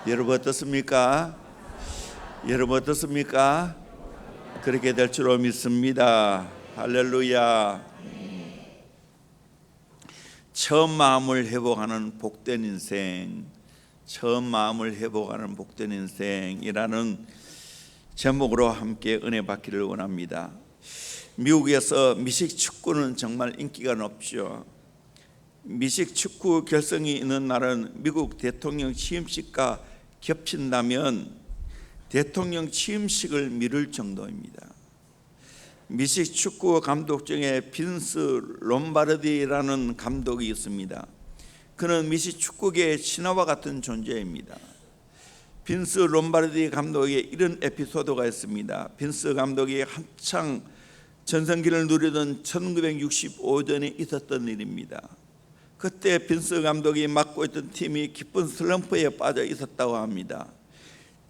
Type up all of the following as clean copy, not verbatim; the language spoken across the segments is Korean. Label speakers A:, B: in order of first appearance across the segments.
A: 여러분 어떻습니까? 여러분 어떻습니까? 그렇게 될 줄로 믿습니다. 할렐루야. 처음 마음을 회복하는 복된 인생, 처음 마음을 회복하는 복된 인생이라는 제목으로 함께 은혜 받기를 원합니다. 미국에서 미식 축구는 정말 인기가 높죠. 미식 축구 결승이 있는 날은 미국 대통령 취임식과 겹친다면 대통령 취임식을 미룰 정도입니다. 미식 축구 감독 중에 빈스 롬바르디라는 감독이 있습니다. 그는 미식 축구계의 신화와 같은 존재입니다. 빈스 롬바르디 감독에게 이런 에피소드가 있습니다. 빈스 감독이 한창 전성기를 누리던 1965년에 있었던 일입니다. 그때 빈스 감독이 맡고 있던 팀이 깊은 슬럼프에 빠져 있었다고 합니다.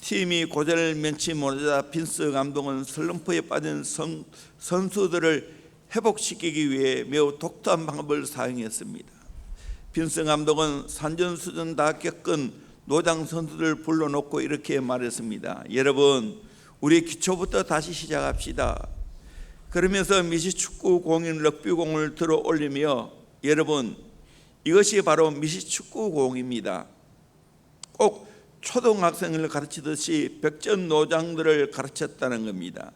A: 팀이 고전을 면치 못하자 빈스 감독은 슬럼프에 빠진 선수들을 회복시키기 위해 매우 독특한 방법을 사용했습니다. 빈스 감독은 산전수전 다 겪은 노장 선수들을 불러놓고 이렇게 말했습니다. 여러분, 우리 기초부터 다시 시작합시다. 그러면서 미식축구 공인 럭비공을 들어 올리며, 여러분, 이것이 바로 미식축구 공입니다. 꼭 초등학생을 가르치듯이 백전노장들을 가르쳤다는 겁니다.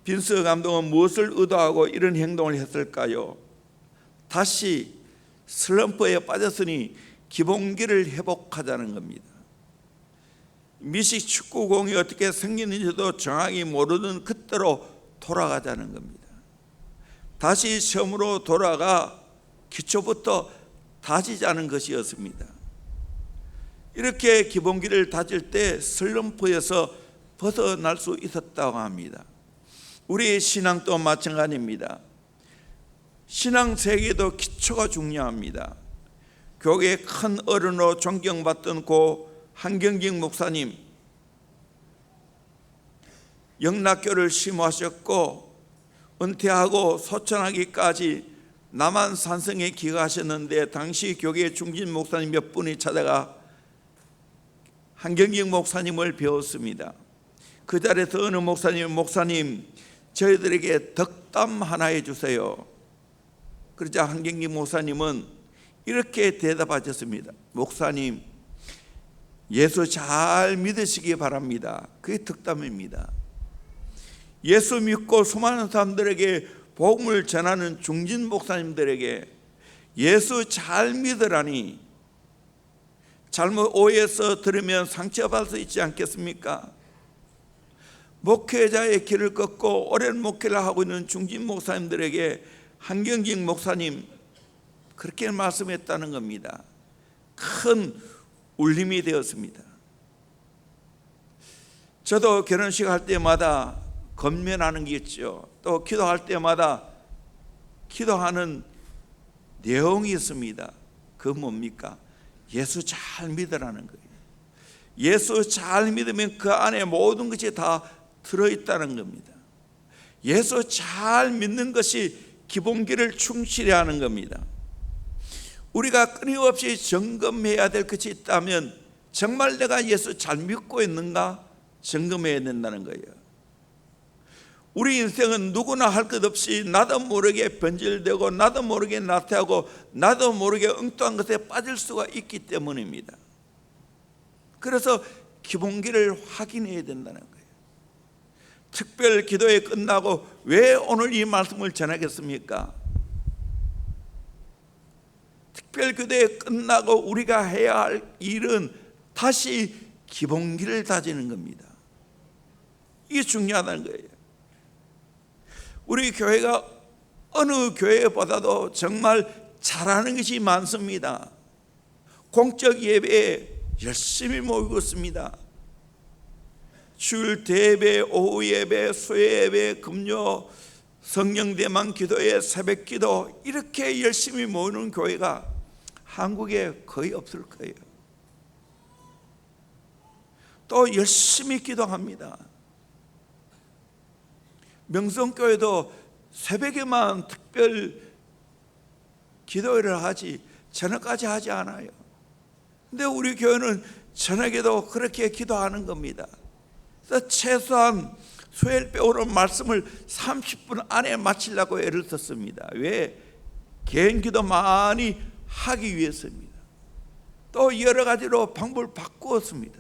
A: 빈스 감독은 무엇을 의도하고 이런 행동을 했을까요? 다시 슬럼프에 빠졌으니 기본기를 회복하자는 겁니다. 미식 축구공이 어떻게 생기는지도 정확히 모르는 그때로 돌아가자는 겁니다. 다시 처음으로 돌아가 기초부터 다지자는 것이었습니다. 이렇게 기본기를 다질 때 슬럼프에서 벗어날 수 있었다고 합니다. 우리의 신앙도 마찬가지입니다. 신앙 세계도 기초가 중요합니다. 교계의 큰 어른으로 존경받던 고 한경직 목사님, 영락교를 심호하셨고 은퇴하고 소천하기까지 남한 산성에 귀가하셨는데, 당시 교계 중진 목사님 몇 분이 찾아가 한경직 목사님을 배웠습니다. 그 자리에서 어느 목사님, 저희들에게 덕담 하나 해주세요. 그러자 한경직 목사님은 이렇게 대답하셨습니다. 목사님, 예수 잘 믿으시기 바랍니다. 그게 덕담입니다. 예수 믿고 수많은 사람들에게 복음을 전하는 중진 목사님들에게 예수 잘 믿으라니, 잘못 오해해서 들으면 상처받을 수 있지 않겠습니까? 목회자의 길을 걷고 오랜 목회를 하고 있는 중진 목사님들에게 한경직 목사님 그렇게 말씀했다는 겁니다. 큰 울림이 되었습니다. 저도 결혼식 할 때마다 건면하는 게 있죠. 또 기도할 때마다 기도하는 내용이 있습니다. 그 뭡니까? 예수 잘 믿으라는 거예요. 예수 잘 믿으면 그 안에 모든 것이 다 들어있다는 겁니다. 예수 잘 믿는 것이 기본기를 충실히 하는 겁니다. 우리가 끊임없이 점검해야 될 것이 있다면 정말 내가 예수 잘 믿고 있는가 점검해야 된다는 거예요. 우리 인생은 누구나 할 것 없이 나도 모르게 변질되고 나도 모르게 나태하고 나도 모르게 엉뚱한 것에 빠질 수가 있기 때문입니다. 그래서 기본기를 확인해야 된다는 거예요. 특별 기도회 끝나고 왜 오늘 이 말씀을 전하겠습니까? 특별 기도회 끝나고 우리가 해야 할 일은 다시 기본기를 다지는 겁니다. 이게 중요하다는 거예요. 우리 교회가 어느 교회보다도 정말 잘하는 것이 많습니다. 공적 예배에 열심히 모이고 있습니다. 주일 대예배, 오후 예배, 수요 예배, 금요 성령대만 기도회, 새벽 기도, 이렇게 열심히 모이는 교회가 한국에 거의 없을 거예요. 또 열심히 기도합니다. 명성교회도 새벽에만 특별 기도회를 하지 저녁까지 하지 않아요. 근데 우리 교회는 저녁에도 그렇게 기도하는 겁니다. 그래서 최소한 수요일 배우는 말씀을 30분 안에 마치려고 애를 썼습니다. 왜? 개인 기도 많이 하기 위해서입니다. 또 여러 가지로 방법을 바꾸었습니다.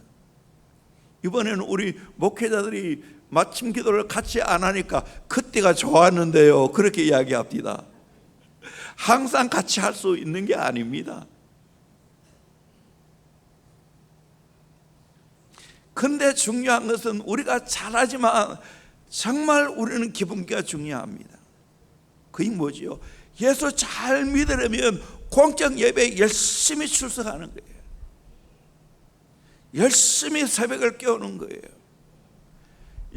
A: 이번에는 우리 목회자들이 마침 기도를 같이 안 하니까 그때가 좋았는데요, 그렇게 이야기합니다. 항상 같이 할 수 있는 게 아닙니다. 근데 중요한 것은 우리가 잘하지만 정말 우리는 기본기가 중요합니다. 그게 뭐지요? 예수 잘 믿으려면 공적 예배에 열심히 출석하는 거예요. 열심히 새벽을 깨우는 거예요.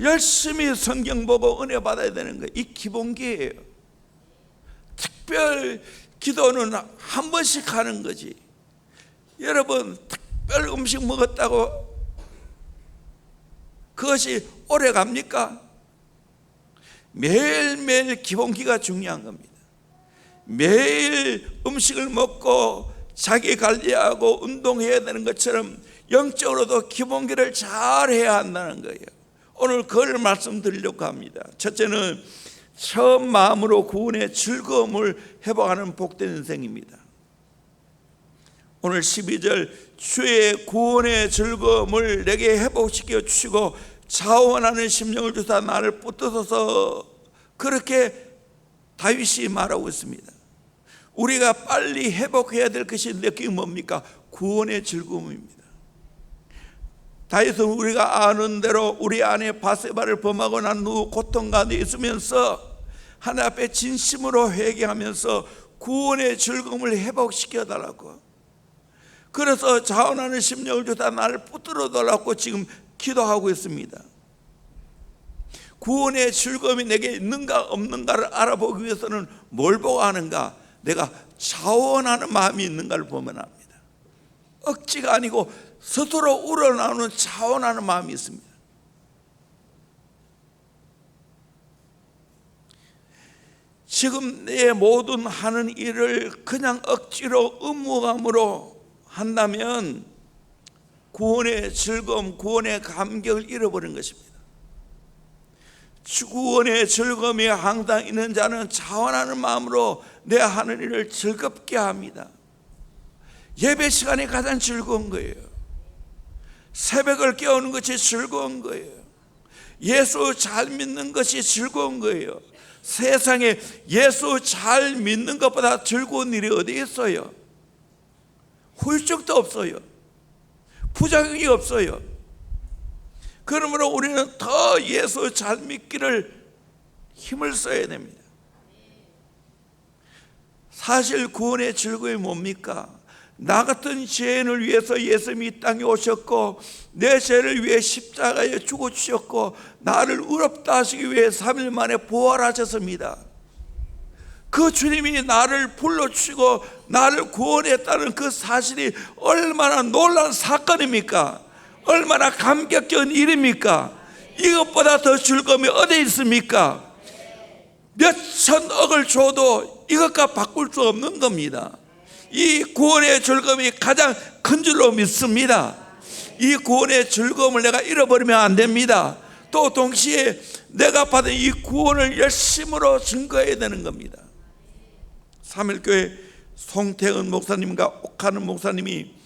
A: 열심히 성경 보고 은혜 받아야 되는 거예요. 이 기본기예요. 특별 기도는 한 번씩 하는 거지. 여러분, 특별 음식 먹었다고 그것이 오래 갑니까? 매일매일 기본기가 중요한 겁니다. 매일 음식을 먹고 자기 관리하고 운동해야 되는 것처럼 영적으로도 기본기를 잘 해야 한다는 거예요. 오늘 그걸 말씀드리려고 합니다. 첫째는 처음 마음으로 구원의 즐거움을 회복하는 복된 인생입니다. 오늘 12절, 주의 구원의 즐거움을 내게 회복시켜 주시고 자원하는 심령을 주사 나를 붙드소서, 그렇게 다윗이 말하고 있습니다. 우리가 빨리 회복해야 될 것이 그게 뭡니까? 구원의 즐거움입니다. 다윗은 우리가 아는 대로 우리 아내 바세바를 범하고 난 후 고통 가운데 있으면서 하나님 앞에 진심으로 회개하면서 구원의 즐거움을 회복시켜 달라고, 그래서 자원하는 심령을 주사 나를 붙들어 달라고 지금 기도하고 있습니다. 구원의 즐거움이 내게 있는가 없는가를 알아보기 위해서는 뭘 보고 하는가? 내가 자원하는 마음이 있는가를 보면 합니다. 억지가 아니고 스스로 우러나오는 자원하는 마음이 있습니다. 지금 내 모든 하는 일을 그냥 억지로 의무감으로 한다면 구원의 즐거움, 구원의 감격을 잃어버린 것입니다. 구원의 즐거움이 항상 있는 자는 자원하는 마음으로 내 하는 일을 즐겁게 합니다. 예배 시간이 가장 즐거운 거예요. 새벽을 깨우는 것이 즐거운 거예요. 예수 잘 믿는 것이 즐거운 거예요. 세상에 예수 잘 믿는 것보다 즐거운 일이 어디 있어요? 후유증도 없어요. 부작용이 없어요. 그러므로 우리는 더 예수 잘 믿기를 힘을 써야 됩니다. 사실 구원의 즐거움이 뭡니까? 나 같은 죄인을 위해서 예수님이 이 땅에 오셨고 내 죄를 위해 십자가에 죽어주셨고 나를 의롭다 하시기 위해 3일 만에 부활하셨습니다. 그 주님이 나를 불러주시고 나를 구원했다는 그 사실이 얼마나 놀라운 사건입니까? 얼마나 감격적인 일입니까? 이것보다 더 즐거움이 어디 있습니까? 몇 천억을 줘도 이것과 바꿀 수 없는 겁니다. 이 구원의 즐거움이 가장 큰 줄로 믿습니다. 이 구원의 즐거움을 내가 잃어버리면 안 됩니다. 또 동시에 내가 받은 이 구원을 열심으로 증거해야 되는 겁니다. 3일교회 송태은 목사님과 옥하는 목사님이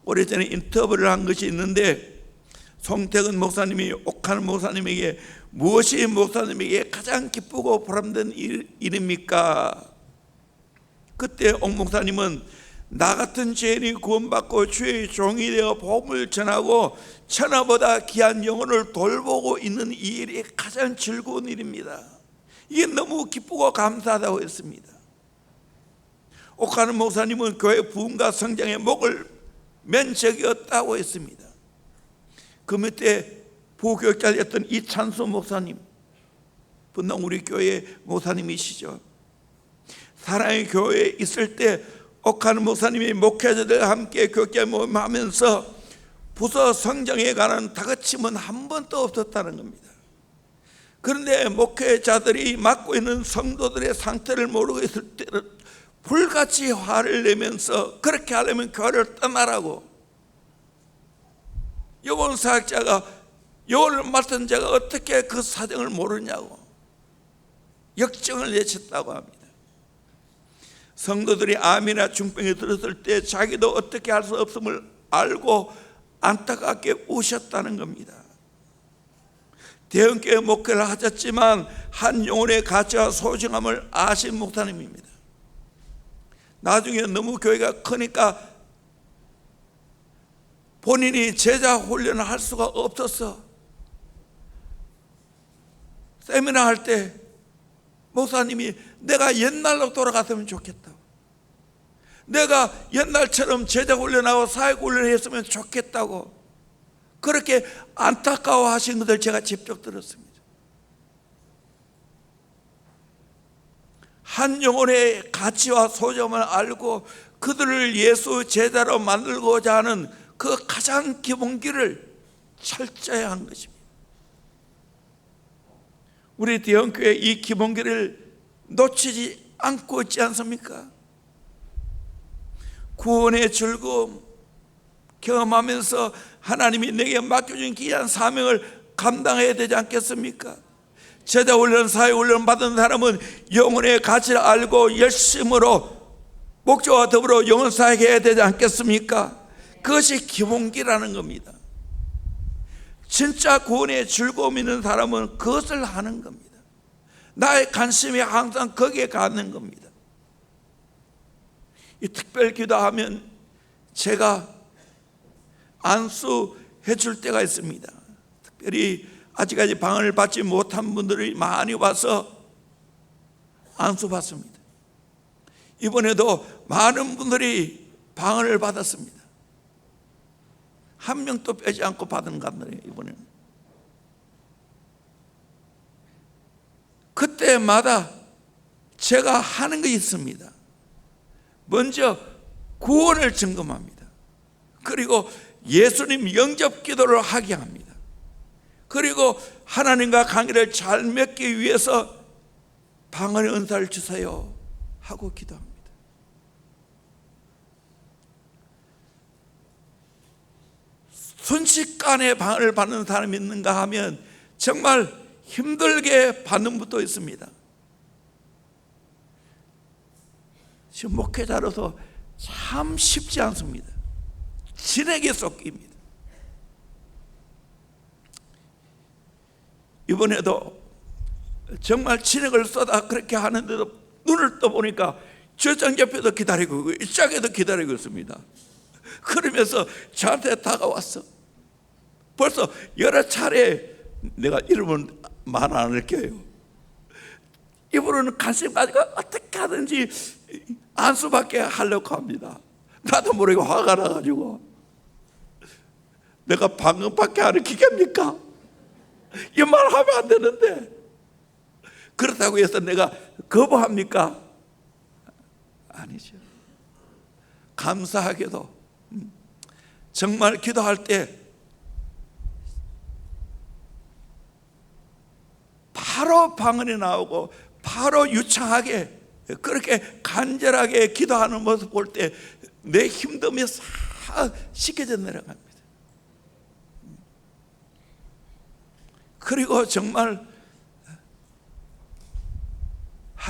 A: 오래전에 인터뷰를 한 것이 있는데, 송태근 목사님이 옥하는 목사님에게 무엇이 목사님에게 가장 기쁘고 보람된 일입니까? 그때 옥 목사님은 나 같은 죄인이 구원받고 주의 종이 되어 복음을 전하고 천하보다 귀한 영혼을 돌보고 있는 이 일이 가장 즐거운 일입니다. 이게 너무 기쁘고 감사하다고 했습니다. 옥하는 목사님은 교회 부흥과 성장의 목을 맨 적이었다고 했습니다. 그 밑에 부교육자였던 이찬수 목사님, 분당 우리 교회 목사님이시죠. 사랑의 교회에 있을 때 옥하는 목사님이 목회자들과 함께 교육자 모임하면서 부서 성장에 관한 다그침은 한 번도 없었다는 겁니다. 그런데 목회자들이 맡고 있는 성도들의 상태를 모르고 있을 때는 불같이 화를 내면서 그렇게 하려면 교회를 떠나라고, 영혼 사역자가, 영혼을 맡은 자가 어떻게 그 사정을 모르냐고 역정을 내쳤다고 합니다. 성도들이 암이나 중병이 들었을 때 자기도 어떻게 할 수 없음을 알고 안타깝게 우셨다는 겁니다. 대형교회 목회를 하셨지만 한 영혼의 가치와 소중함을 아신 목사님입니다. 나중에 너무 교회가 크니까 본인이 제자 훈련을 할 수가 없어서 세미나 할 때 목사님이 내가 옛날로 돌아갔으면 좋겠다고, 내가 옛날처럼 제자 훈련하고 사역 훈련을 했으면 좋겠다고 그렇게 안타까워 하신 것을 제가 직접 들었습니다. 한 영혼의 가치와 소중함을 알고 그들을 예수 제자로 만들고자 하는 그 가장 기본기를 철저히 한 것입니다. 우리 대형교회 이 기본기를 놓치지 않고 있지 않습니까? 구원의 즐거움 경험하면서 하나님이 내게 맡겨준 귀한 사명을 감당해야 되지 않겠습니까? 제자 훈련, 사회 훈련 받은 사람은 영혼의 가치를 알고 열심으로 목적과 더불어 영혼 사역해야 되지 않겠습니까? 그것이 기본기라는 겁니다. 진짜 구원의 즐거움 있는 사람은 그것을 하는 겁니다. 나의 관심이 항상 거기에 가는 겁니다. 이 특별 기도하면 제가 안수해 줄 때가 있습니다. 특별히 아직까지 방언을 받지 못한 분들이 많이 와서 안수 받습니다. 이번에도 많은 분들이 방언을 받았습니다. 한 명도 빼지 않고 받은 감독이에요. 이번에는 그때마다 제가 하는 게 있습니다. 먼저 구원을 증거합니다. 그리고 예수님 영접 기도를 하게 합니다. 그리고 하나님과 관계를 잘 맺기 위해서 방언의 은사를 주세요 하고 기도합니다. 순식간에 방언을 받는 사람이 있는가 하면 정말 힘들게 받는 분도 있습니다. 지금 목회자로서 참 쉽지 않습니다. 진에게 쏟깁니다. 이번에도 정말 진액을 쏟아 그렇게 하는데도 눈을 떠보니까 저쪽 옆에도 기다리고 이쪽에도 기다리고 있습니다. 그러면서 저한테 다가왔어. 벌써 여러 차례, 내가 이름은 말 안 할게요. 이분은 관심 가지고 어떻게 하든지 안수받게 하려고 합니다. 나도 모르게 화가 나가지고 내가 방언받게 하는 기계입니까? 이 말 하면 안 되는데 그렇다고 해서 내가 거부합니까? 아니죠. 감사하게도 정말 기도할 때 바로 방언이 나오고 바로 유창하게 그렇게 간절하게 기도하는 모습 볼 때 내 힘듦이 싹 씻겨져 내려갑니다. 그리고 정말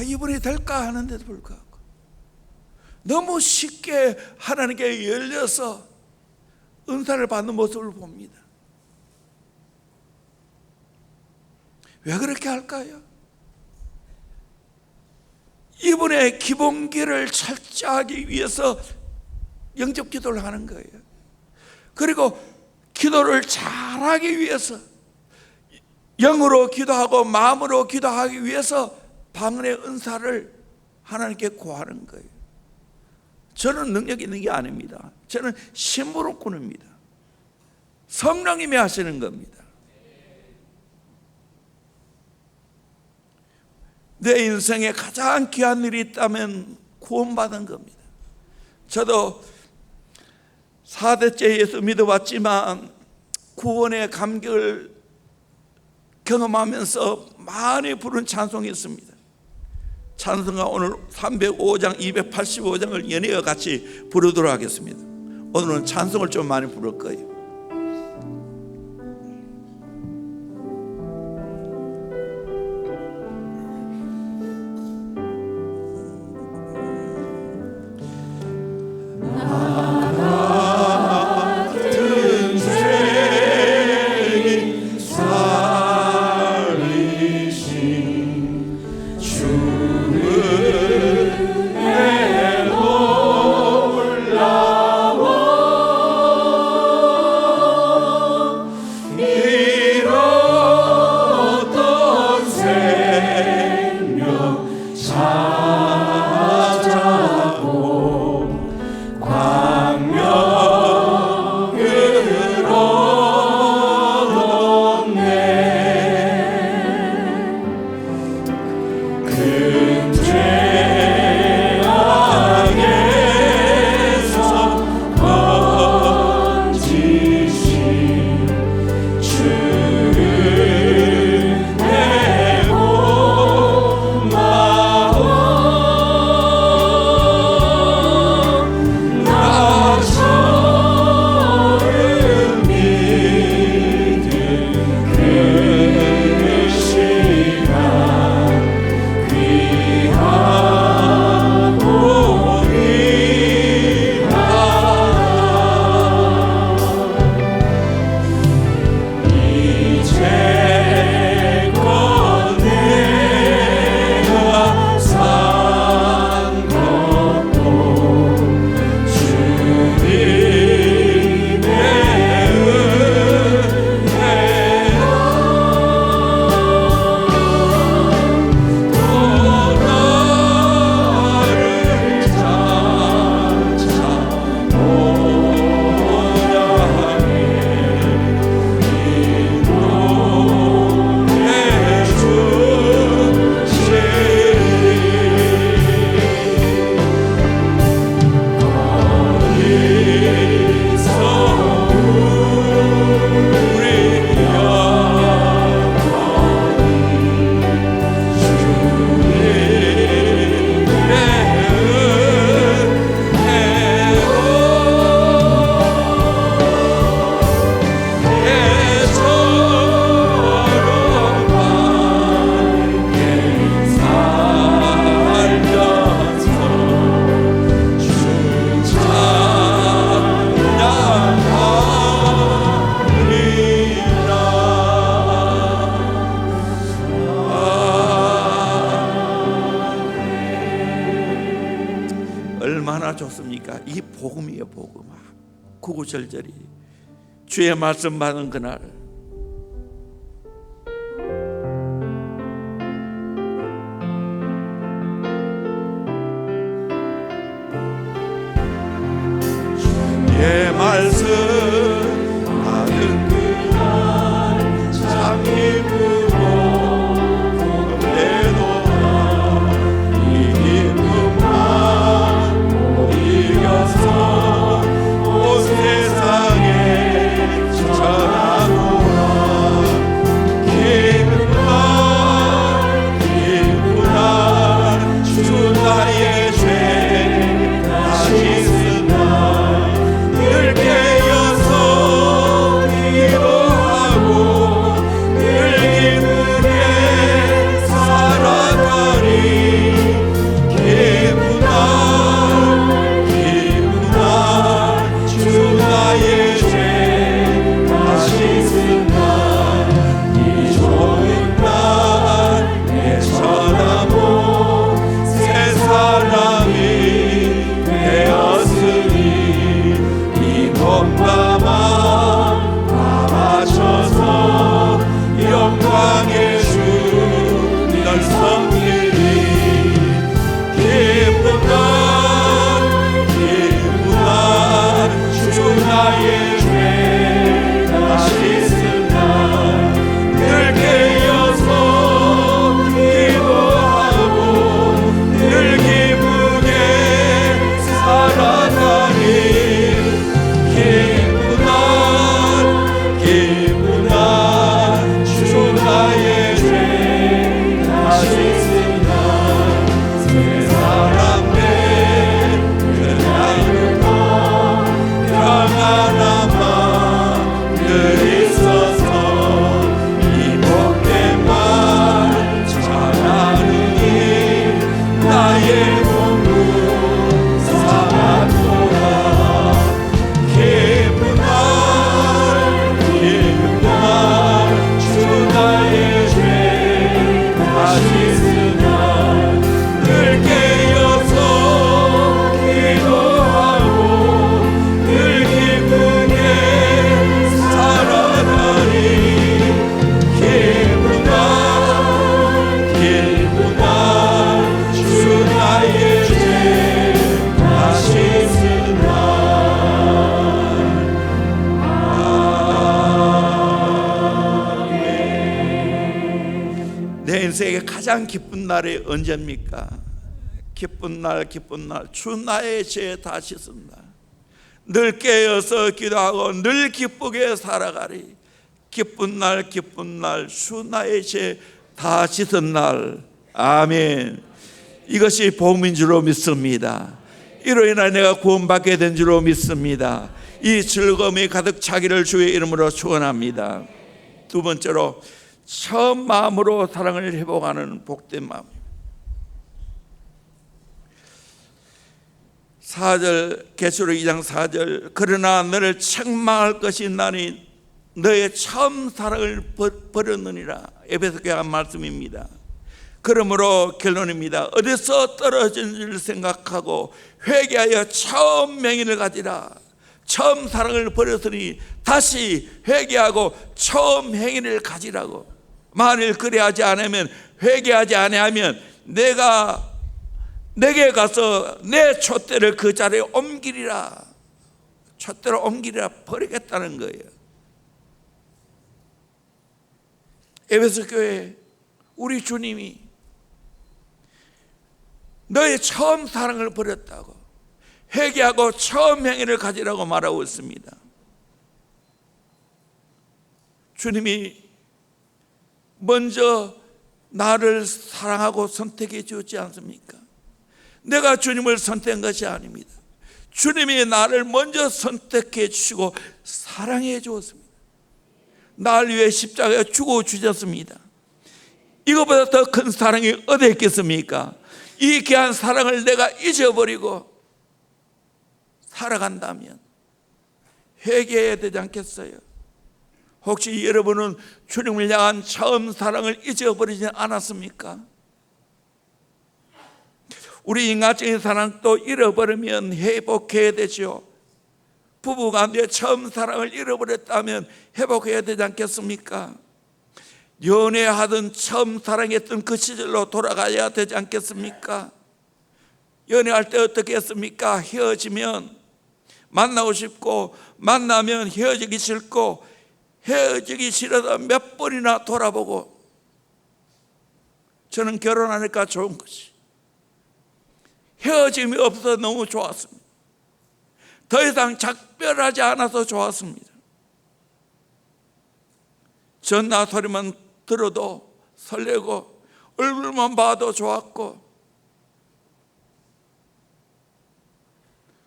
A: 이번에 될까 하는데도 불구하고 너무 쉽게 하나님께 열려서 은사를 받는 모습을 봅니다. 왜 그렇게 할까요? 이분의 기본기를 철저하기 위해서 영접 기도를 하는 거예요. 그리고 기도를 잘하기 위해서 영으로 기도하고 마음으로 기도하기 위해서 방언의 은사를 하나님께 구하는 거예요. 저는 능력 있는 게 아닙니다. 저는 심부름꾼입니다. 성령님이 하시는 겁니다. 내 인생에 가장 귀한 일이 있다면 구원받은 겁니다. 저도 4대째 예수 믿어왔지만 구원의 감격을 경험하면서 많이 부른 찬송이 있습니다. 찬송가 오늘 305장, 285장을 연이어 같이 부르도록 하겠습니다. 오늘은 찬송을 좀 많이 부를 거예요. 복음화 구구절절히 주의 말씀 받은 그날 주의 말씀 받은 그날 참 기쁘고 복음되도다. 이 기쁨만 못 이겨서 온 세상에 전하노라. 기쁘다 주 나의 죄 다 씻은 날 늘 깨어서 기도하고 늘 기쁘게 살아가리. 기쁘다 주 나의 죄 다 씻은 날 이 좋은 날에 전하고 새 사람이 되었으니 이 몸과 마음 다 바쳐서 영광의 주 널 섬기리. 기쁘다 주 나의 죄 다 씻은 날 늘 깨어서 기도하고 늘 기쁘게 살아가리. 기쁘다 주 나의 죄 다 씻은 날 새 사람 된 그날부터 평안한 마음 늘 있어서 이 복된 말 전하느니 나의 몸은 사랑도다. 기쁘다 주 나의 죄 다 씻은 날 늘 깨어서 기도하고 늘 기쁘게 살아가리. 기쁘다 주 나의 죄 다 씻은 날. 내 인생의 가장 기쁜 날이 언제입니까? 기쁜 날 주 나의 죄 다 씻은 날 늘 깨어서 기도하고 늘 기쁘게 살아가리. 기쁜 날 주 나의 죄 다 씻은 날. 아멘. 이것이 복음인 줄로 믿습니다. 이로 인하여 내가 구원받게 된 줄로 믿습니다. 이 즐거움이 가득 차기를 주의 이름으로 축원합니다. 두 번째로 처음 마음으로 사랑을 회복하는 복된 마음. 4절 계시록 2장 4절 그러나 너를 책망할 것이 나니 너의 처음 사랑을 버렸느니라. 에베소 교회 한 말씀입니다. 그러므로 결론입니다. 어디서 떨어진지를 생각하고 회개하여 처음 맹인을 가지라. 처음 사랑을 버렸으니 다시 회개하고 처음 행위를 가지라고. 만일 그래하지 않으면 회개하지 아니하면 내게 가서 내 촛대를 그 자리에 옮기리라. 촛대를 옮기리라. 버리겠다는 거예요. 에베소 교회 우리 주님이 너의 처음 사랑을 버렸다고 회개하고 처음 행위를 가지라고 말하고 있습니다. 주님이 먼저 나를 사랑하고 선택해 주었지 않습니까? 내가 주님을 선택한 것이 아닙니다. 주님이 나를 먼저 선택해 주시고 사랑해 주었습니다. 나를 위해 십자가에 죽어 주셨습니다. 이것보다 더 큰 사랑이 어디 있겠습니까? 이 귀한 사랑을 내가 잊어버리고 살아간다면 회개해야 되지 않겠어요? 혹시 여러분은 주님을 향한 처음 사랑을 잊어버리지 않았습니까? 우리 인간적인 사랑도 잃어버리면 회복해야 되죠. 부부간에 처음 사랑을 잃어버렸다면 회복해야 되지 않겠습니까? 연애하던 처음 사랑했던 그 시절로 돌아가야 되지 않겠습니까? 연애할 때 어떻게 했습니까? 헤어지면 만나고 싶고, 만나면 헤어지기 싫고, 헤어지기 싫어서 몇 번이나 돌아보고. 저는 결혼하니까 좋은 것이, 헤어짐이 없어서 너무 좋았습니다. 더 이상 작별하지 않아서 좋았습니다. 전화 소리만 들어도 설레고, 얼굴만 봐도 좋았고,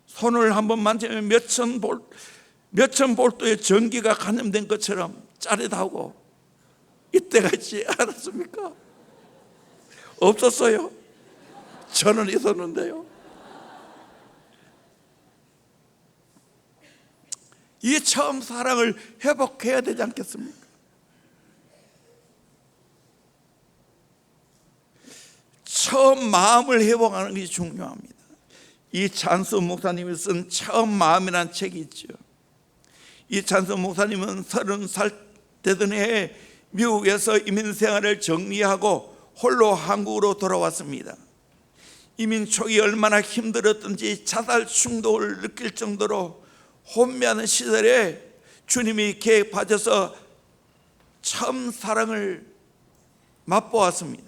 A: 손을 한번 만지면 몇천 볼트의 전기가 감염된 것처럼 짜릿하고, 이때가 있지 않았습니까? 없었어요? 저는 있었는데요. 이 처음 사랑을 회복해야 되지 않겠습니까? 처음 마음을 회복하는 것이 중요합니다. 이 찬수 목사님이 쓴 처음 마음이라는 책이 있죠. 이 찬수 목사님은 30살 되던 해에 미국에서 이민 생활을 정리하고 홀로 한국으로 돌아왔습니다. 이민 초기 얼마나 힘들었던지 자살 충동을 느낄 정도로 혼미하는 시절에 주님이 계획 빠져서 처음 사랑을 맛보았습니다.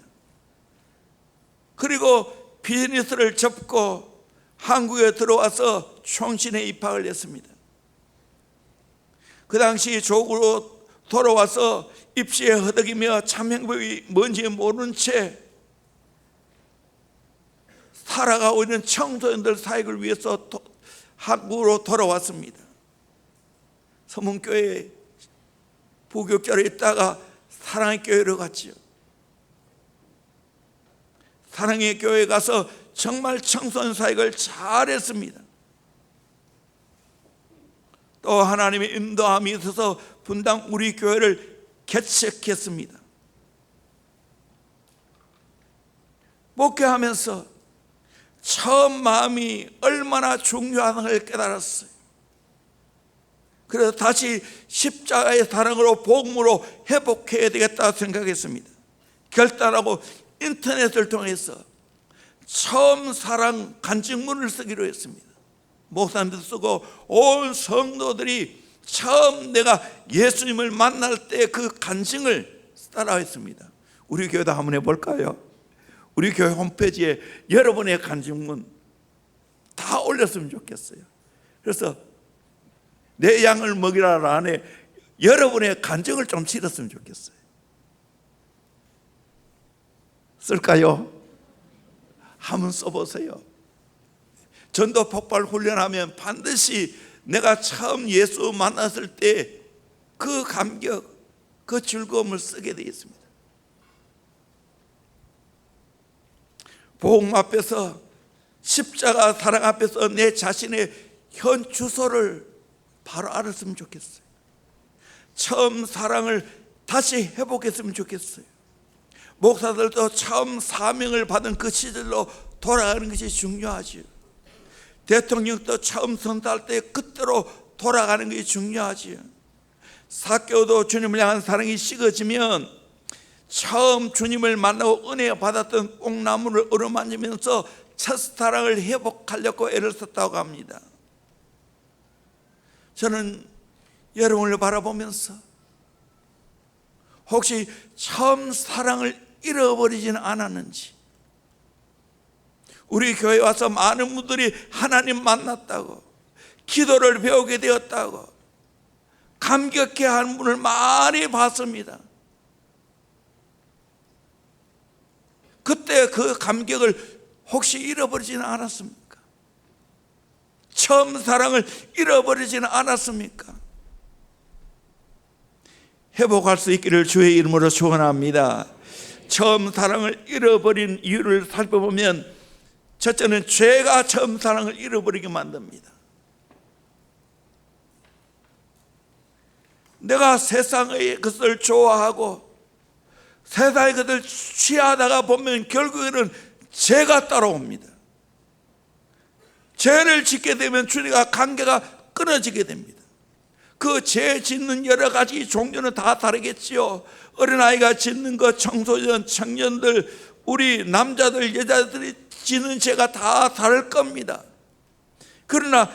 A: 그리고 비즈니스를 접고 한국에 들어와서 총신에 입학을 했습니다. 그 당시 조국으로 돌아와서 입시에 허덕이며 참 행복이 뭔지 모르는 채 살아가고 있는 청소년들 사역을 위해서 한국으로 돌아왔습니다. 서문교회 부교육자로 있다가 사랑의 교회로 갔죠. 사랑의 교회에 가서 정말 청소년 사역을 잘했습니다. 또 하나님의 인도함이 있어서 분당 우리 교회를 개척했습니다. 목회하면서 처음 마음이 얼마나 중요한걸 깨달았어요. 그래서 다시 십자가의 사랑으로 복음으로 회복해야 되겠다 생각했습니다. 결단하고 인터넷을 통해서 처음 사랑 간증문을 쓰기로 했습니다. 목사님도 쓰고 온 성도들이 처음 내가 예수님을 만날 때 그 간증을 따라했습니다. 우리 교회도 한번 해볼까요? 우리 교회 홈페이지에 여러분의 간증문 다 올렸으면 좋겠어요. 그래서 내 양을 먹이라 안에 여러분의 간증을 좀 실었으면 좋겠어요. 쓸까요? 한번 써보세요. 전도 폭발 훈련하면 반드시 내가 처음 예수 만났을 때 그 감격, 그 즐거움을 쓰게 되어 있습니다. 복음 앞에서, 십자가 사랑 앞에서 내 자신의 현 주소를 바로 알았으면 좋겠어요. 처음 사랑을 다시 회복했으면 좋겠어요. 목사들도 처음 사명을 받은 그 시절로 돌아가는 것이 중요하죠. 대통령도 처음 선택할 때 그때로 돌아가는 것이 중요하지요. 사개오도 주님을 향한 사랑이 식어지면 처음 주님을 만나고 은혜 받았던 뽕나무를 어루만지면서 첫사랑을 회복하려고 애를 썼다고 합니다. 저는 여러분을 바라보면서 혹시 처음 사랑을 잃어버리지는 않았는지, 우리 교회에 와서 많은 분들이 하나님 만났다고, 기도를 배우게 되었다고 감격해하는 분을 많이 봤습니다. 그때 그 감격을 혹시 잃어버리지는 않았습니까? 처음 사랑을 잃어버리지는 않았습니까? 회복할 수 있기를 주의 이름으로 축원합니다. 처음 사랑을 잃어버린 이유를 살펴보면, 첫째는 죄가 처음 사랑을 잃어버리게 만듭니다. 내가 세상의 것을 좋아하고 세상의 것을 취하다가 보면 결국에는 죄가 따라옵니다. 죄를 짓게 되면 주님과 관계가 끊어지게 됩니다. 그 죄 짓는 여러 가지 종류는 다 다르겠지요. 어린아이가 짓는 것, 청소년, 청년들, 우리 남자들, 여자들이 짓는 죄가 다 다를 겁니다. 그러나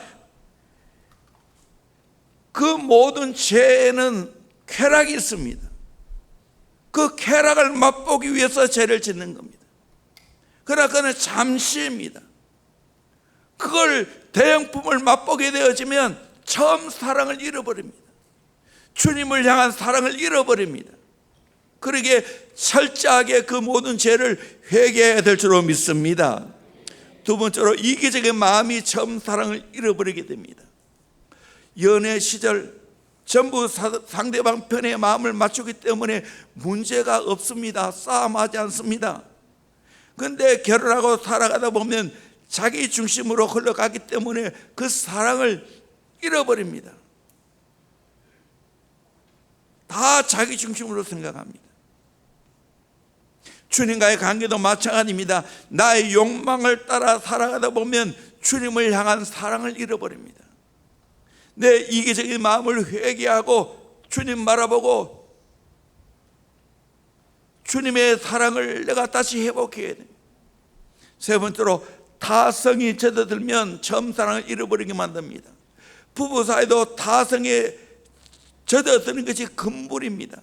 A: 그 모든 죄에는 쾌락이 있습니다. 그 쾌락을 맛보기 위해서 죄를 짓는 겁니다. 그러나 그는 잠시입니다. 그걸 대형품을 맛보게 되어지면 처음 사랑을 잃어버립니다. 주님을 향한 사랑을 잃어버립니다. 그러기에 철저하게 그 모든 죄를 회개해야 될 줄로 믿습니다. 두 번째로 이기적인 마음이 처음 사랑을 잃어버리게 됩니다. 연애 시절 전부 상대방 편에 마음을 맞추기 때문에 문제가 없습니다. 싸움하지 않습니다. 그런데 결혼하고 살아가다 보면 자기 중심으로 흘러가기 때문에 그 사랑을 잃어버립니다. 다 자기 중심으로 생각합니다. 주님과의 관계도 마찬가지입니다. 나의 욕망을 따라 살아가다 보면 주님을 향한 사랑을 잃어버립니다. 내 이기적인 마음을 회개하고 주님 바라보고 주님의 사랑을 내가 다시 회복해야 됩니다. 세 번째로 타성이 젖어들면 처음 사랑을 잃어버리게 만듭니다. 부부 사이도 타성에 젖어드는 것이 근본입니다.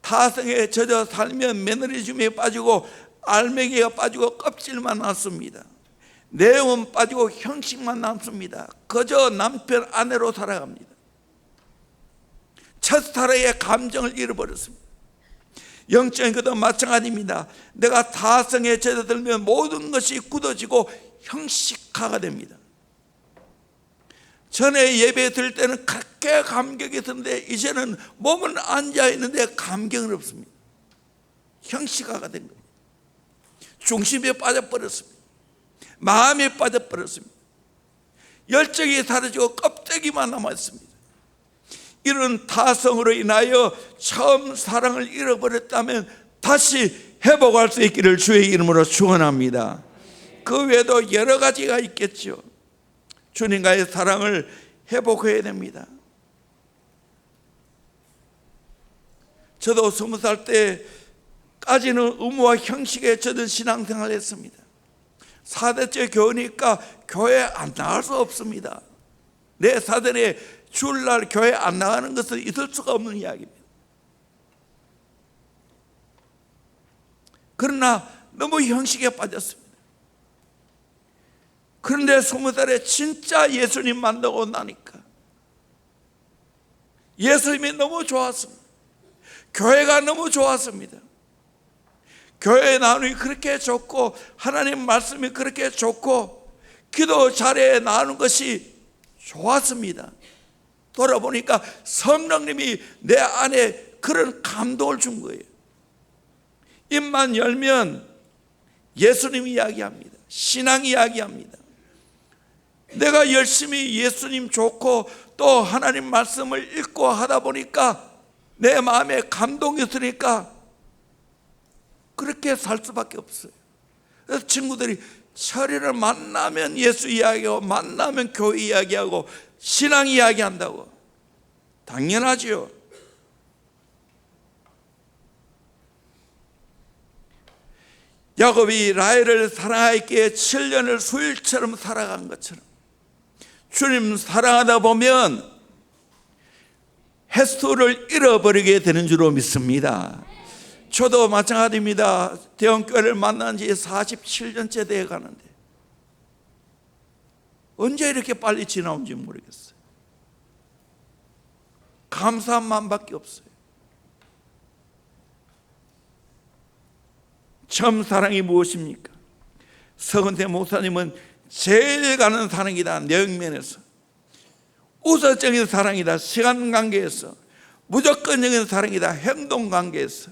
A: 타성에 젖어 살면 매너리즘에 빠지고 알맹이가 빠지고 껍질만 남습니다. 내용은 빠지고 형식만 남습니다. 그저 남편 아내로 살아갑니다. 첫사랑의 감정을 잃어버렸습니다. 영적인 것도 마찬가지입니다. 내가 타성에 젖어들면 모든 것이 굳어지고 형식화가 됩니다. 전에 예배 드릴 때는 그렇게 감격이 있었는데 이제는 몸은 앉아있는데 감격은 없습니다. 형식화가 된 겁니다. 중심에 빠져버렸습니다. 마음에 빠져버렸습니다. 열정이 사라지고 껍데기만 남아있습니다. 이런 타성으로 인하여 처음 사랑을 잃어버렸다면 다시 회복할 수 있기를 주의 이름으로 축원합니다. 그 외에도 여러 가지가 있겠죠. 주님과의 사랑을 회복해야 됩니다. 저도 20살 때까지는 의무와 형식에 젖은 신앙생활을 했습니다. 4대째 교회니까 교회 안 나갈 수 없습니다. 내 사전에 주일날 교회 안 나가는 것은 있을 수가 없는 이야기입니다. 그러나 너무 형식에 빠졌습니다. 그런데 20살에 진짜 예수님 만나고 나니까 예수님이 너무 좋았습니다. 교회가 너무 좋았습니다. 교회 나누기 그렇게 좋고 하나님 말씀이 그렇게 좋고 기도 자리에 나누는 것이 좋았습니다. 돌아보니까 성령님이 내 안에 그런 감동을 준 거예요. 입만 열면 예수님 이야기합니다. 신앙 이야기합니다. 내가 열심히 예수님 좋고 또 하나님 말씀을 읽고 하다 보니까 내 마음에 감동이 있으니까 그렇게 살 수밖에 없어요. 그래서 친구들이 철이를 만나면 예수 이야기하고 만나면 교회 이야기하고 신앙 이야기한다고. 당연하지요. 야곱이 라헬을 사랑하기에 7년을 수일처럼 살아간 것처럼 주님 사랑하다 보면 횟수를 잃어버리게 되는 줄로 믿습니다. 저도 마찬가지입니다. 대형교회를 만난 지 47년째 되어 가는데 언제 이렇게 빨리 지나온지 모르겠어요. 감사한 마음밖에 없어요. 처음 사랑이 무엇입니까? 서건태 목사님은 제일 가는 사랑이다. 내용면에서 우선적인 사랑이다. 시간관계에서 무조건적인 사랑이다. 행동관계에서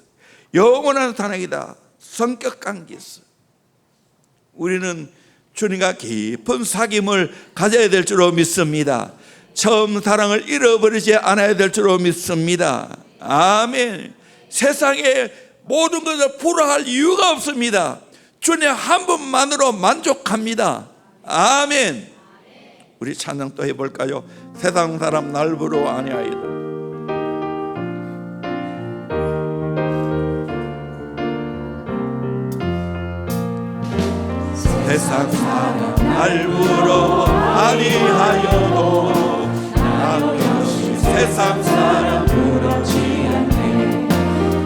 A: 영원한 사랑이다. 성격관계에서 우리는 주님과 깊은 사귐을 가져야 될 줄로 믿습니다. 처음 사랑을 잃어버리지 않아야 될 줄로 믿습니다. 아멘. 세상에 모든 것을 불화할 이유가 없습니다. 주님 한 분만으로 만족합니다. 아멘. 우리 찬양 또 해볼까요? 세상 사람 날 부러워 아니하이다. 세상 사람 날 부러워 아니하여도 나 역시 세상 사람 부럽지 않네.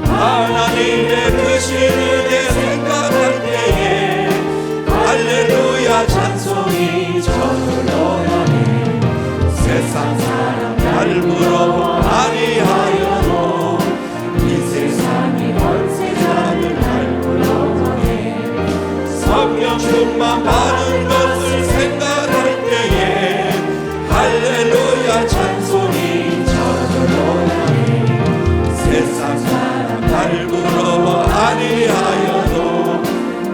A: 하나님의 크신 은혜 생각할 때에 할렐루야 찬송이 저절로 나네. 세상 사람 날 부러워 아니하여도 이 세상이 번세상을 날 부러워해. 성령 충만 받은 것을 생각할 때에 할렐루야 찬송이 저절로 나네. 세상 사람 날 부러워 아니하여도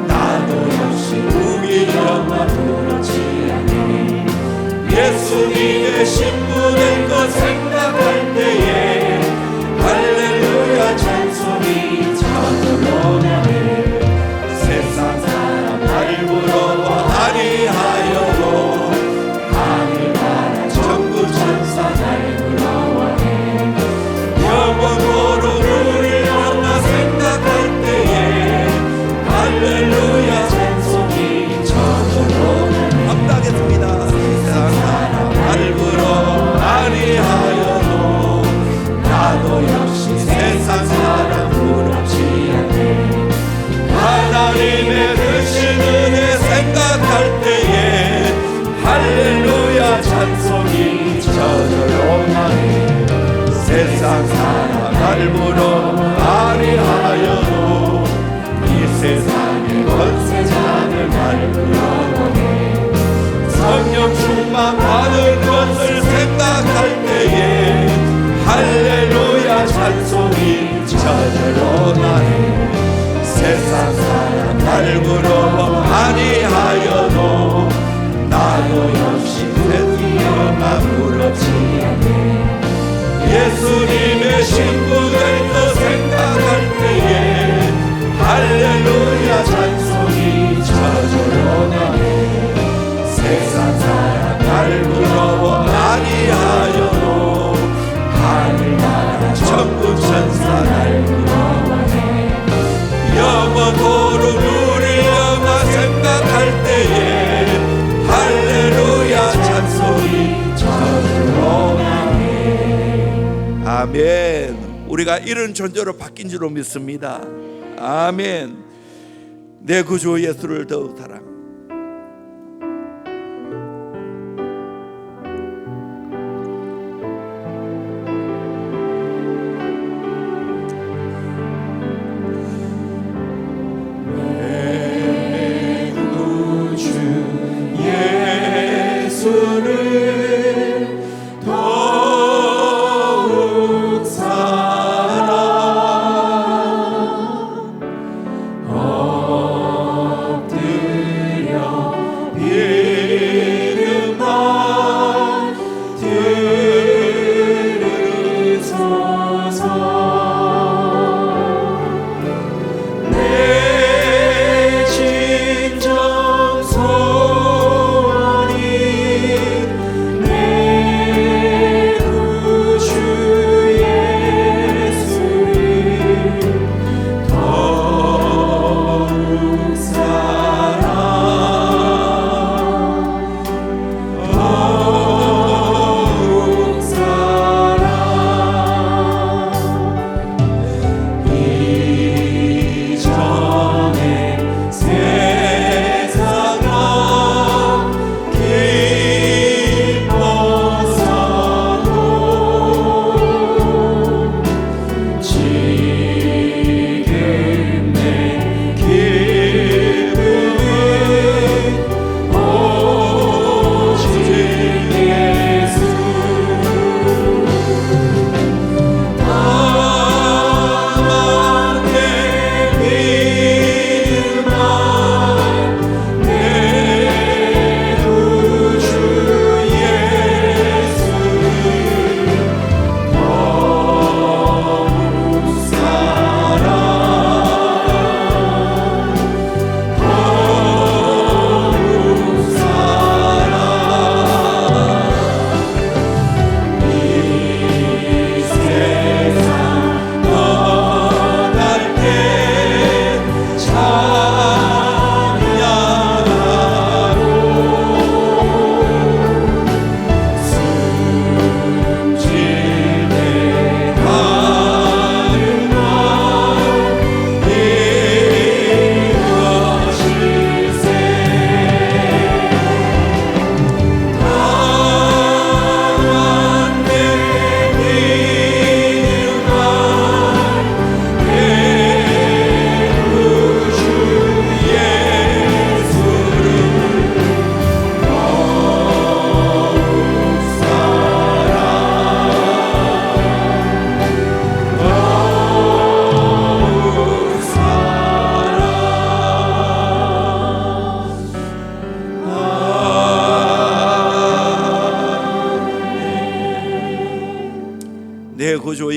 A: 나도 역시 무기력만 부럽지 않네. 예수님의 신부된 것 생각할 때에 할렐루야 찬송이 저절로 나네. 세상 사람 날 부러워 아니하여도 하늘나라 천국 천사 날 부러워해. 영원토록 누릴 만나 생각할 때에 할렐루야 찬송이 저절로 나네. 감당하겠습니다. 세상 사람 날 부러워 아니하여도 나도 역시 세상 사람 부럽지 않네. 하나님의 크신 은혜 생각할 때에 할렐루야 찬송이 저절로 나네. 세상 사람 날 부러워 아니하여도 이 세상의 권세자를 날 부러워해. 성령 충만 받은 것을 생각할 때에 할렐루야 찬송이 저절로 나네. 세상 사람 날 부러워 아니하여도 나도 역시 무기력만 부럽지 않네. 예수님의 신부될 것 생각할 때에 할렐루야 찬송이 저절로 나네. 세상 사람 날 부러워 아니하여도 하늘나라 천국 천사 날 부러워해. 영원토록 누릴 영화 생각할 때에 할렐루야 찬송이 저절로 나네. 아멘. 우리가 이런 존재로 바뀐 줄로 믿습니다. 아멘. 내 구주 예수를 더욱 사랑.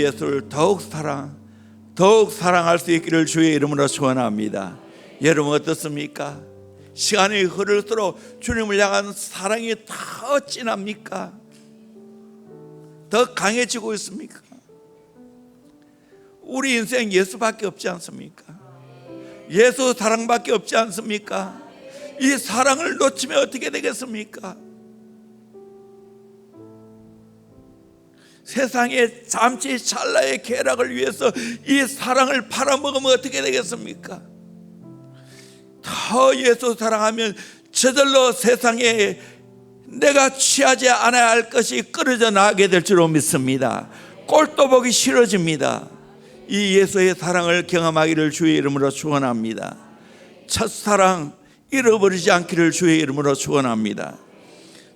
A: 예수를 더욱 사랑할 수 있기를 주의 이름으로 축원합니다. 여러분 어떻습니까? 시간이 흐를수록 주님을 향한 사랑이 더 진합니까? 더 강해지고 있습니까? 우리 인생 예수밖에 없지 않습니까? 예수 사랑밖에 없지 않습니까? 이 사랑을 놓치면 어떻게 되겠습니까? 세상의 잠시 찰나의 쾌락을 위해서 이 사랑을 팔아먹으면 어떻게 되겠습니까? 더 예수 사랑하면 저절로 세상에 내가 취하지 않아야 할 것이 끊어져 나가게 될 줄로 믿습니다. 꼴도 보기 싫어집니다. 이 예수의 사랑을 경험하기를 주의 이름으로 축원합니다. 첫사랑 잃어버리지 않기를 주의 이름으로 축원합니다.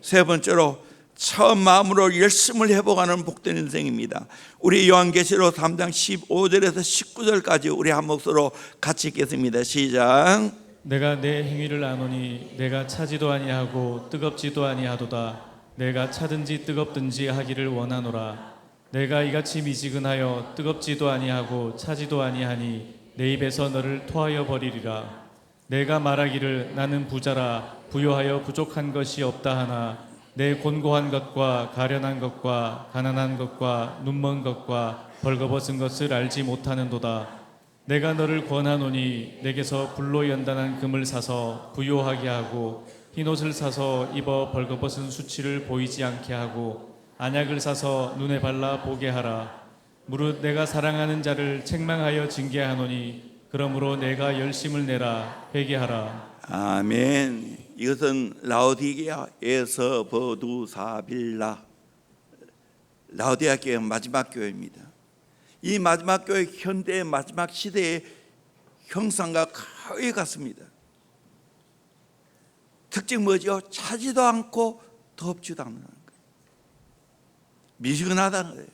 A: 세 번째로 처음 마음으로 열심을 회복하는 복된 인생입니다. 우리 요한계시록 3장 15절에서 19절까지 우리 한 목소리로 같이 읽겠습니다. 시작.
B: 내가 내 행위를 아노니 내가 차지도 아니하고 뜨겁지도 아니하도다. 내가 차든지 뜨겁든지 하기를 원하노라. 내가 이같이 미지근하여 뜨겁지도 아니하고 차지도 아니하니 내 입에서 너를 토하여 버리리라. 내가 말하기를 나는 부자라 부요하여 부족한 것이 없다 하나 내 곤고한 것과 가련한 것과 가난한 것과 눈먼 것과 벌거벗은 것을 알지 못하는도다. 내가 너를 권하노니 내게서 불로 연단한 금을 사서 부요하게 하고 흰옷을 사서 입어 벌거벗은 수치를 보이지 않게 하고 안약을 사서 눈에 발라 보게 하라. 무릇 내가 사랑하는 자를 책망하여 징계하노니 그러므로 내가 열심을 내라 회개하라.
A: 아멘. 이것은 라오디게아에서 버두사빌라 라오디게아 교회 마지막 교회입니다. 이 마지막 교회 현대의 마지막 시대의 형상과 거의 같습니다. 특징 뭐죠? 차지도 않고 덥지도 않는 거예요. 미지근하다는 거예요.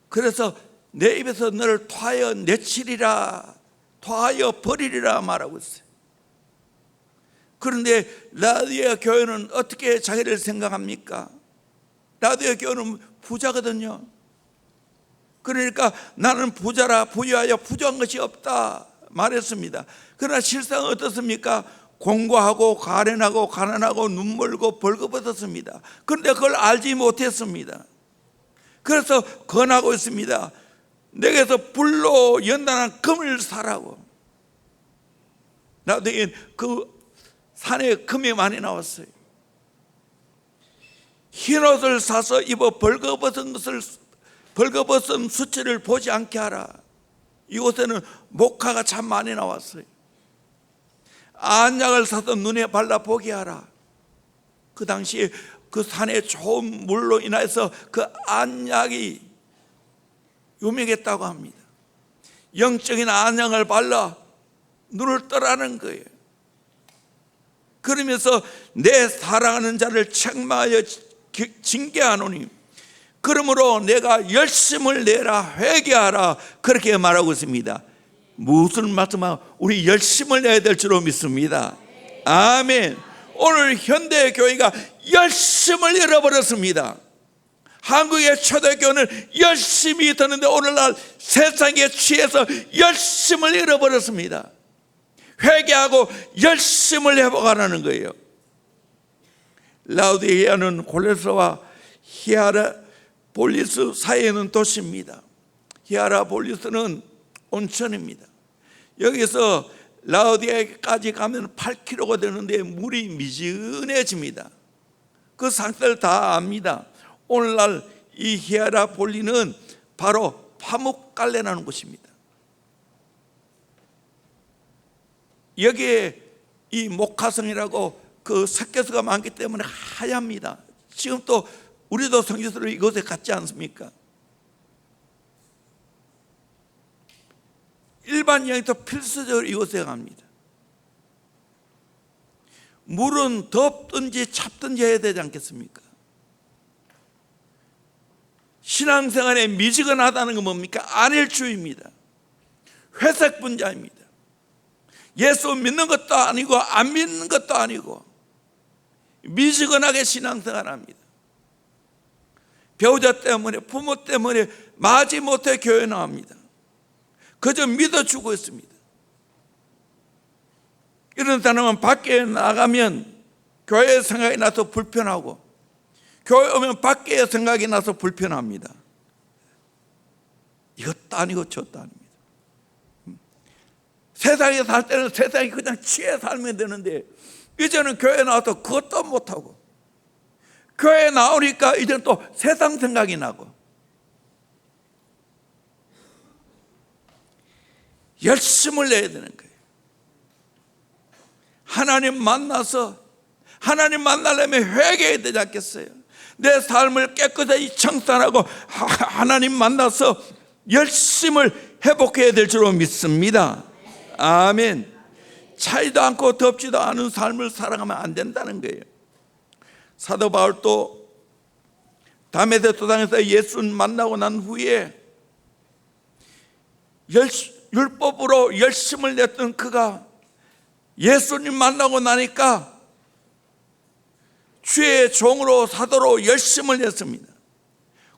A: 그래서 내 입에서 너를 토하여 내치리라 토하여 버리리라 말하고 있어요. 그런데 라오디게아 교회는 어떻게 자기를 생각합니까? 라오디게아 교회는 부자거든요. 그러니까 나는 부자라 부유하여 부족한 것이 없다 말했습니다. 그러나 실상 어떻습니까? 공고하고 가련하고 가난하고 눈멀고 벌거벗었습니다. 그런데 그걸 알지 못했습니다. 그래서 권하고 있습니다. 내게서 불로 연단한 금을 사라고. 나도 그 산에 금이 많이 나왔어요. 흰옷을 사서 입어 벌거벗은 수치를 보지 않게 하라. 이곳에는 목화가 참 많이 나왔어요. 안약을 사서 눈에 발라 보게 하라. 그 당시에 그 산의 좋은 물로 인해서 그 안약이 유명했다고 합니다. 영적인 안약을 발라 눈을 떠라는 거예요. 그러면서 내 사랑하는 자를 책망하여 징계하노니 그러므로 내가 열심을 내라 회개하라 그렇게 말하고 있습니다. 무슨 말씀하고 우리 열심을 내야 될 줄로 믿습니다. 아멘. 오늘 현대 교회가 열심을 잃어버렸습니다. 한국의 초대교회는 열심히 있었는데 오늘날 세상에 취해서 열심을 잃어버렸습니다. 회개하고 열심을 회복하라는 거예요. 라오디게아는 골로새와 히에라폴리스 사이에 있는 도시입니다. 히에라폴리스는 온천입니다. 여기서 라오디게아까지 가면 8km가 되는데 물이 미지근해집니다. 그 상태를 다 압니다. 오늘날 이 히에라폴리는 바로 파묵갈레라는 곳입니다. 여기에 이 목화성이라고 그 석회수가 많기 때문에 하얗습니다. 지금 또 우리도 성지순례 이곳에 갔지 않습니까? 일반 여행도 필수적으로 이곳에 갑니다. 물은 덥든지 찹든지 해야 되지 않겠습니까? 신앙생활에 미지근하다는 건 뭡니까? 안일주의입니다. 회색 분자입니다. 예수 믿는 것도 아니고 안 믿는 것도 아니고 미지근하게 신앙생활합니다. 배우자 때문에, 부모 때문에 마지 못해 교회 나옵니다. 그저 믿어주고 있습니다. 이런 사람은 밖에 나가면 교회 생각이 나서 불편하고, 교회 오면 밖에 생각이 나서 불편합니다. 이것도 아니고 저것도 아닙니다. 세상에 살 때는 세상에 그냥 취해 살면 되는데, 이제는 교회 나와서 그것도 못하고, 교회 나오니까 이제는 또 세상 생각이 나고, 열심을 내야 되는 거예요. 하나님 만나서, 하나님 만나려면 회개해야 되지 않겠어요? 내 삶을 깨끗이 청산하고 하나님 만나서 열심을 회복해야 될 줄로 믿습니다. 아멘. 차이도 않고 덥지도 않은 삶을 살아가면 안 된다는 거예요. 사도 바울도 다메섹 도상에서 예수 만나고 난 후에 율법으로 열심을 냈던 그가 예수님 만나고 나니까 주의 종으로 사도로 열심을 냈습니다.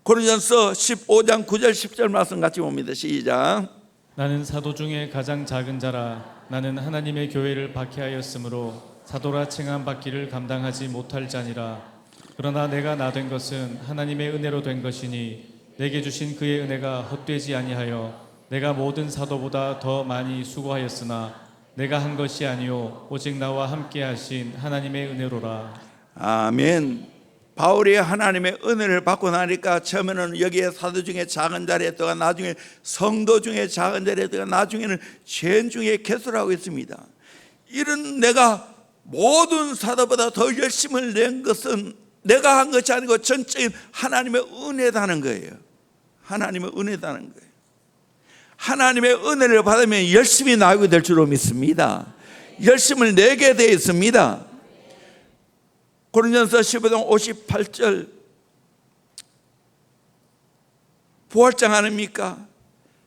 A: 고린도전서 15장 9절 10절 말씀 같이 봅니다. 시작.
B: 나는 사도 중에 가장 작은 자라. 나는 하나님의 교회를 박해하였으므로 사도라 칭함 받기를 감당하지 못할 자니라. 그러나 내가 나 된 것은 하나님의 은혜로 된 것이니 내게 주신 그의 은혜가 헛되지 아니하여 내가 모든 사도보다 더 많이 수고하였으나 내가 한 것이 아니요 오직 나와 함께 하신 하나님의 은혜로라.
A: 아멘. 바울이 하나님의 은혜를 받고 나니까 처음에는 여기에 사도 중에 작은 자리였다가 나중에 성도 중에 작은 자리였다가 나중에는 죄인 중에 개수라고 했습니다. 이런 내가 모든 사도보다 더 열심을 낸 것은 내가 한 것이 아니고 전적인 하나님의 은혜다는 거예요. 하나님의 은혜다는 거예요. 하나님의 은혜를 받으면 열심히 나오게 될 줄로 믿습니다. 열심을 내게 되어 있습니다. 고린도전서 15장 58절 부활장 아닙니까?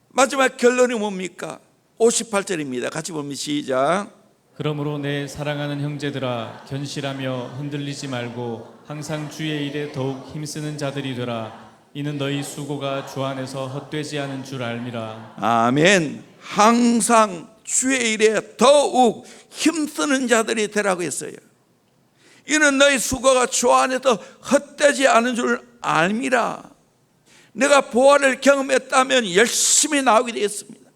A: 마지막 결론이 뭡니까? 58절입니다. 같이 보면 시작.
B: 그러므로 내 사랑하는 형제들아 견실하며 흔들리지 말고 항상 주의 일에 더욱 힘쓰는 자들이 되라. 이는 너희 수고가 주 안에서 헛되지 않은 줄 알미라.
A: 아멘. 항상 주의 일에 더욱 힘쓰는 자들이 되라고 했어요. 이는 너희 수고가 주 안에서 헛되지 않은 줄 알미라. 내가 부활을 경험했다면 열심히 나오게 되었습니다.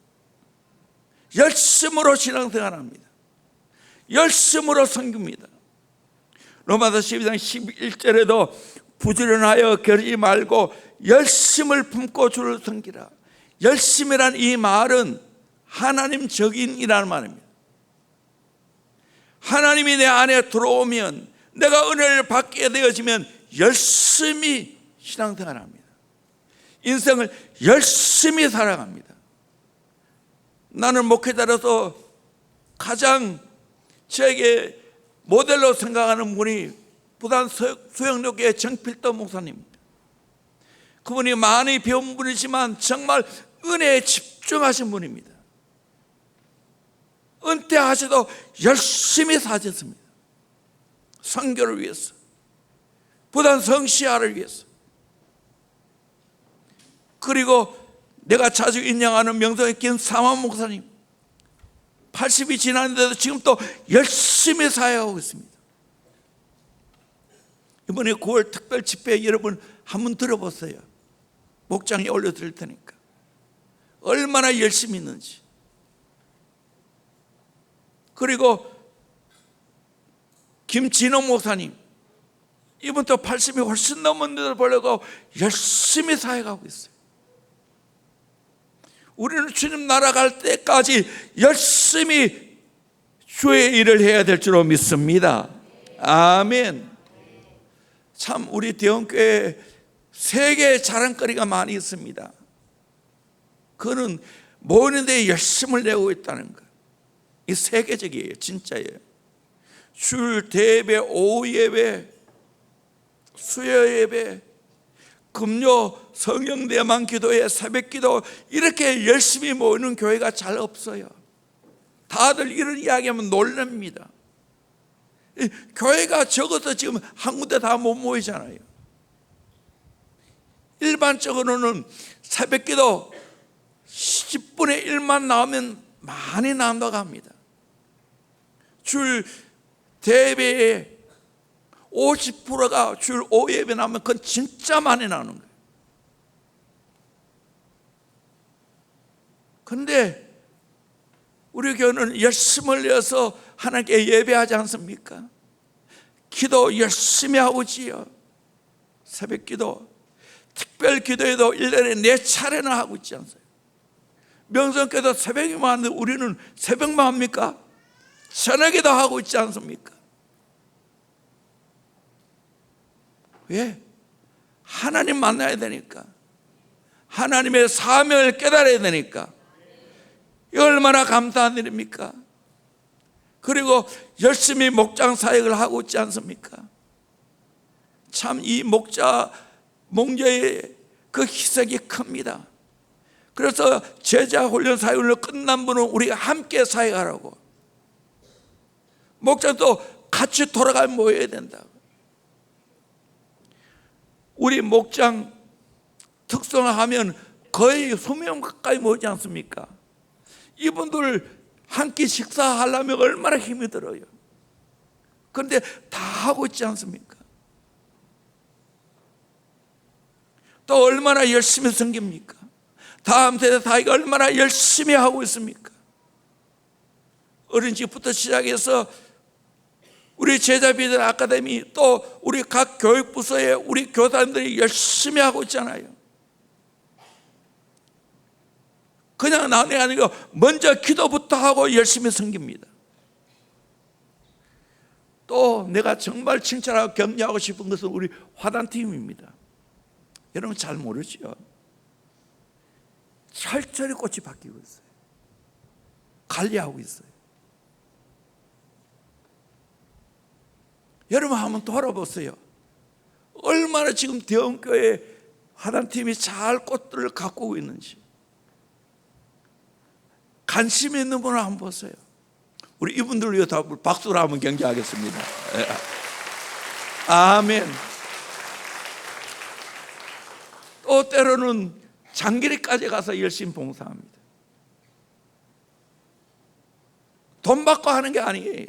A: 열심으로 신앙생활합니다. 열심으로 섬깁니다. 로마서 12장 11절에도 부지런하여 게으르지 말고 열심을 품고 주를 섬기라. 열심이란 이 말은 하나님 적인이라는 말입니다. 하나님이 내 안에 들어오면, 내가 은혜를 받게 되어지면 열심히 신앙생활합니다. 인생을 열심히 살아갑니다. 나는 목회자로서 가장 저에게 모델로 생각하는 분이 부산 수영로교회 정필도 목사님입니다. 그분이 많이 배운 분이지만 정말 은혜에 집중하신 분입니다. 은퇴하셔도 열심히 사셨습니다. 선교를 위해서, 부산 성시아를 위해서. 그리고 내가 자주 인양하는 명성의 긴 사만 목사님, 80이 지났는데도 지금 또 열심히 사역하고 있습니다. 이번에 9월 특별 집회 여러분 한번 들어보세요. 목장에 올려드릴 테니까 얼마나 열심히 있는지. 그리고 김진호 목사님, 이분 또 80이 훨씬 넘었는데도 불구하고 열심히 사역하고 있어요. 우리는 주님 나라 갈 때까지 열심히 주의 일을 해야 될 줄로 믿습니다. 아멘. 참 우리 대원교회에 세계의 자랑거리가 많이 있습니다. 그거는 모이는 데 열심을 내고 있다는 것. 이 세계적이에요. 진짜예요. 줄 대예배, 오후 예배, 수요 예배, 금요 성령대만 기도회, 새벽기도, 이렇게 열심히 모이는 교회가 잘 없어요. 다들 이런 이야기하면 놀랍니다. 교회가 적어서 지금 한 군데 다 못 모이잖아요. 일반적으로는 새벽기도 10분의 1만 나오면 많이 나온다고 합니다. 줄 대배의 50%가 줄 5예배 나오면 그건 진짜 많이 나오는 거예요. 그런데 우리 교회는 열심을 내어서 하나님께 예배하지 않습니까? 기도 열심히 하고 있지요. 새벽 기도, 특별 기도에도 1년에 4차례나 하고 있지 않습니까? 명성교도 새벽에만 하는데 우리는 새벽만 합니까? 저녁에도 하고 있지 않습니까? 왜? 하나님 만나야 되니까, 하나님의 사명을 깨달아야 되니까. 이 얼마나 감사한 일입니까? 그리고 열심히 목장 사역을 하고 있지 않습니까? 참 이 목자의 그 희생이 큽니다. 그래서 제자 훈련 사역을 끝난 분은 우리가 함께 사역하라고, 목장도 같이 돌아가면 모여야 된다고. 우리 목장 특성화하면 거의 20명 가까이 모이지 않습니까? 이분들 한 끼 식사하려면 얼마나 힘이 들어요. 그런데 다 하고 있지 않습니까? 또 얼마나 열심히 섬깁니까? 다음 세대 다이가 얼마나 열심히 하고 있습니까? 어린이집부터 시작해서 우리 제자비들 아카데미, 또 우리 각 교육부서에 우리 교사님들이 열심히 하고 있잖아요. 그냥 나는 게 아니고 먼저 기도부터 하고 열심히 섬깁니다. 또 내가 정말 칭찬하고 격려하고 싶은 것은 우리 화단팀입니다. 여러분 잘 모르죠? 철저히 꽃이 바뀌고 있어요. 관리하고 있어요. 여러분 한번 돌아보세요. 얼마나 지금 대형교회 화단팀이 잘 꽃들을 가꾸고 있는지. 관심 있는 분을 한번 보세요. 우리 이분들을 위해 다 박수로 한번 경배하겠습니다. 아멘. 또 때로는 장기리까지 가서 열심히 봉사합니다. 돈 받고 하는 게 아니에요.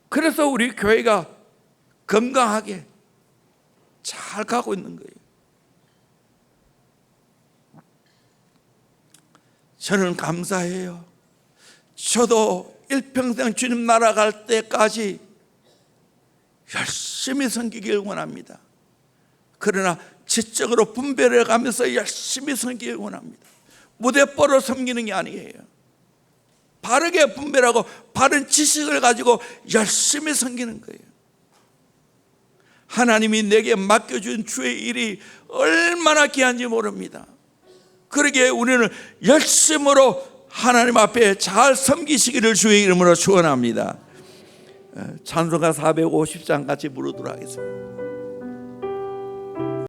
A: 그래서 우리 교회가 건강하게 잘 가고 있는 거예요. 저는 감사해요. 저도 일평생 주님 나라 갈 때까지 열심히 섬기길 원합니다. 그러나 지적으로 분별해 가면서 열심히 섬기길 원합니다. 무대뽀로 섬기는 게 아니에요. 바르게 분별하고 바른 지식을 가지고 열심히 섬기는 거예요. 하나님이 내게 맡겨준 주의 일이 얼마나 귀한지 모릅니다. 그러기에 우리는 열심으로 하나님 앞에 잘 섬기시기를 주의 이름으로 축원합니다. 찬송가 450장 같이 부르도록 하겠습니다.